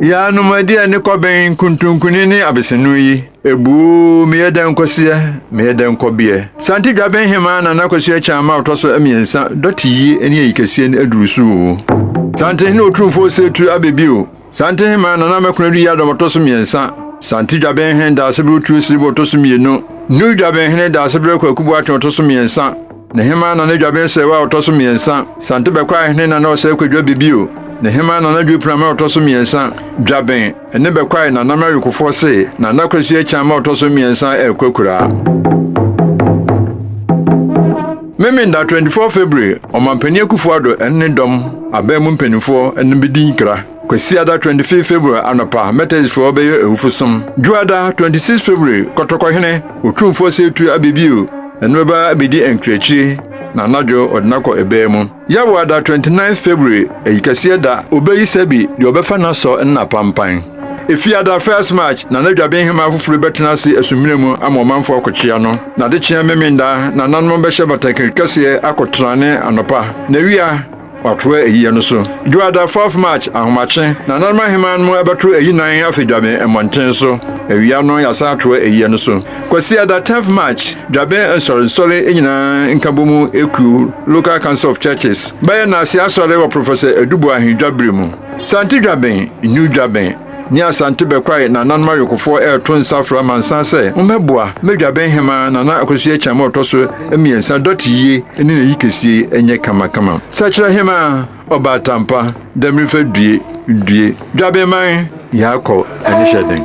Ya no madia ne koben kuntunkuni ne abesenu yi ebu meyeden kosie meyeden kobie santi Dwaben hema na nakosie chama otoso amiensa doti yi eni yikesie ne adurusu Asantehene otrumfo setu abebio Asantehene na na mekunu ya do otoso miensa santi Dwaben hen da sebu tu sibo otoso mienu nu Dwaben hen da sebu kwakubu atu otoso miensa ne hema na ne Dwaben sewa otoso miensa santi bekwa hen na na ose kwadwa bebio ne hema na nadwe prama otoso miensa Dwaben ene bekwai na namarikofo se na nakwasua chama otoso miensa ekwakura Memenda 24 February omampani akufuado enne dom abemu mpanifo enne bidin kra kwasiada 25 February anopa metesfo beye ewufusom juada 26 February kotokohene otumfo setu abibio enne ba abidi enkrechi na najo odinako ebemu yawada 29 February eyikasieda obeyi sebi de obefa naso nna pampan efiada first match na Dwaben hema afufuru betenase asumiremu amomanfo akochia no na de chia memenda na nanom behye batakirikase akotrane anopa na wia watwe eyiye no so juada 4th match ahomache na nanma hema no ebetro eyinan afi Dwaben emonten so ewia no yasa atwe eyiye no so kwasiada 10th match Dwaben sole enyina nkabomu eku local council of churches baye na asia sole wa professor Edubu Ahindwabremu santi Dwaben new Dwaben ni asante bekwai na nanma yokofo to nsafra mansan se ummeboa Dwaben hema na akosua chama otoso emiensa dotiye eni na yikesie enye kama sachira hema obatampa demrife due Dwabenman yako eni hyeden